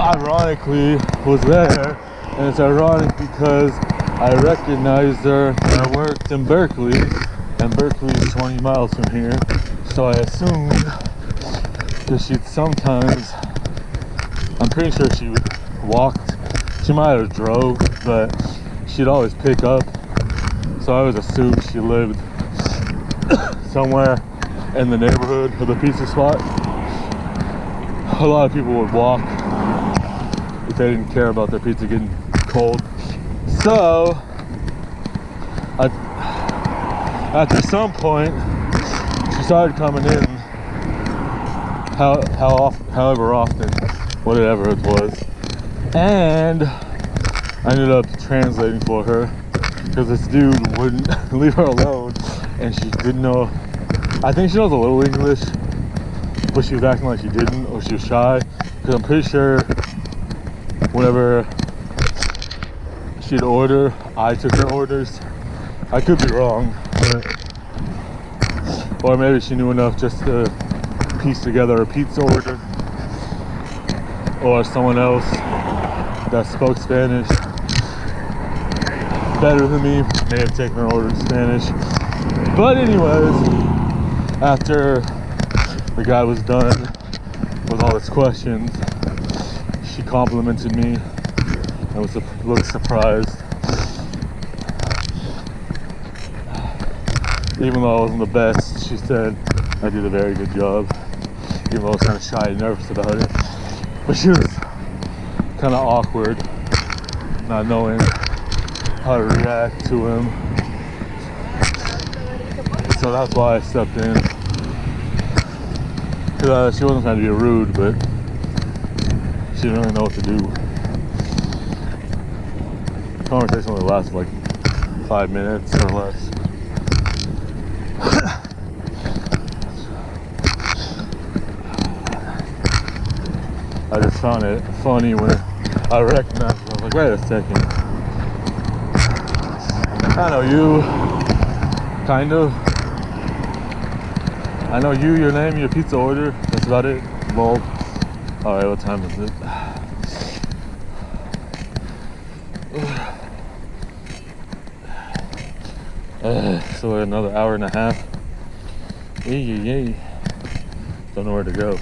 ironically was there, and it's ironic because I recognized her when I worked in Berkeley, and Berkeley is 20 miles from here, so I assumed that she'd sometimes, I'm pretty sure she walked, she might have drove, but she'd always pick up, so I always assumed she lived somewhere in the neighborhood of the pizza spot. A lot of people would walk if they didn't care about their pizza getting cold. So, after some point, she started coming in, however often, whatever it was, and I ended up translating for her because this dude wouldn't leave her alone, and she didn't know. I think she knows a little English, but she was acting like she didn't, or she was shy, because I'm pretty sure whenever she'd order, I took her orders. I could be wrong, but, or maybe she knew enough just to piece together a pizza order, or someone else that spoke Spanish better than me may have taken her order in Spanish. But anyways, after the guy was done with all his questions, she complimented me and was looked surprised. Even though I wasn't the best, she said I did a very good job, even though I was kind of shy and nervous about it. But she was kind of awkward, not knowing how to react to him. So that's why I stepped in. Because she wasn't trying to be rude, but she didn't really know what to do. The conversation only lasted like 5 minutes or less. I just found it funny when I recognized her. I was like, wait a second. I know you, kind of. I know you, your name, your pizza order. That's about it. Well, alright, what time is it? So another hour and a half. Yay. Don't know where to go.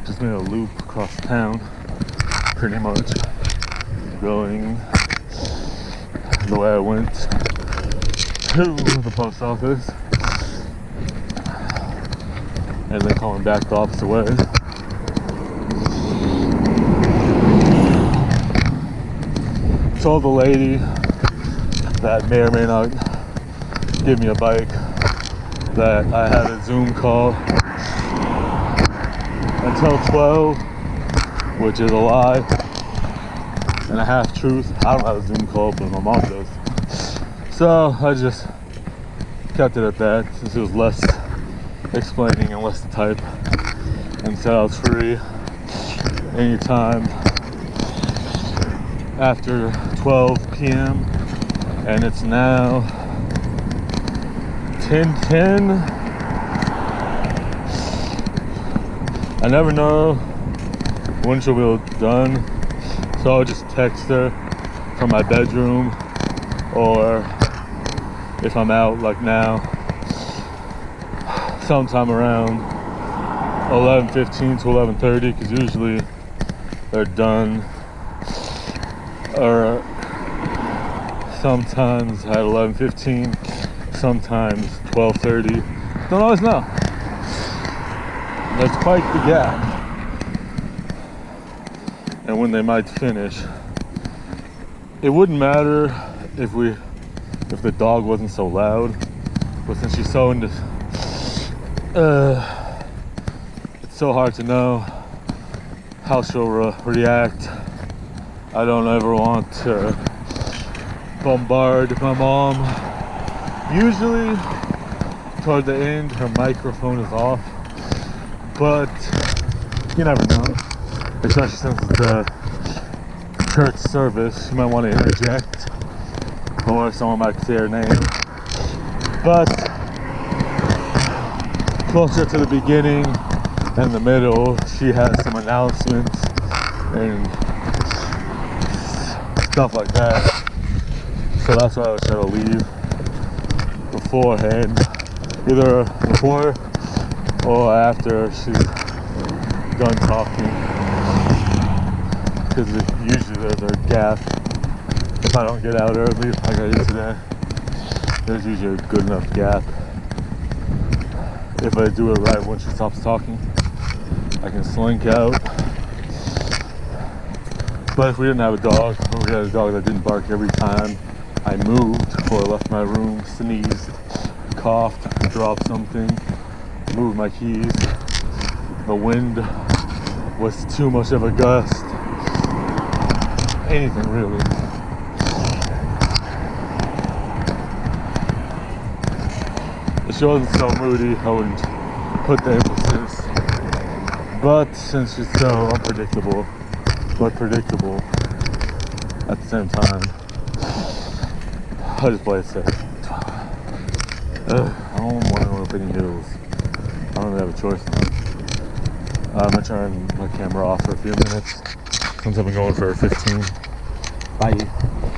Just made a loop across town, pretty much, going the way I went to the post office, and then coming back the opposite way. Told the lady that may or may not give me a bike that I had a Zoom call until 12, which is a lie and a half truth. I don't have a Zoom call, but my mom does. So I just kept it at that, since it was less explaining and less to type, and said I was free anytime after 12 p.m. and it's now 10:10. I never know when she'll be done, so I'll just text her from my bedroom, or if I'm out like now, sometime around 11:15 to 11:30, because usually they're done, or sometimes at 11:15, sometimes 12:30. Don't always know. There's quite the gap, and when they might finish. It wouldn't matter if the dog wasn't so loud, but since she's so into, it's so hard to know how she'll react. I don't ever want to bombard my mom. Usually toward the end her microphone is off, but you never know, especially since it's the church service. You might want to interject, or someone might say her name. But closer to the beginning, In the middle, she has some announcements and stuff like that. So that's why I was trying to leave beforehand, either before or after she's done talking, because usually there's a gap. If I don't get out early like I did today, there's usually a good enough gap. If I do it right when she stops talking, I can slink out. But if we didn't have a dog, or we had a dog that didn't bark every time I moved or left my room, sneezed, coughed, dropped something, moved my keys, the wind was too much of a gust, anything really. If she wasn't so moody, I wouldn't put the emphasis. But since she's so unpredictable, but predictable at the same time, I just play it safe. I don't want to go up any hills. I don't really have a choice now. I'm gonna turn my camera off for a few minutes since I've been going for 15. Bye.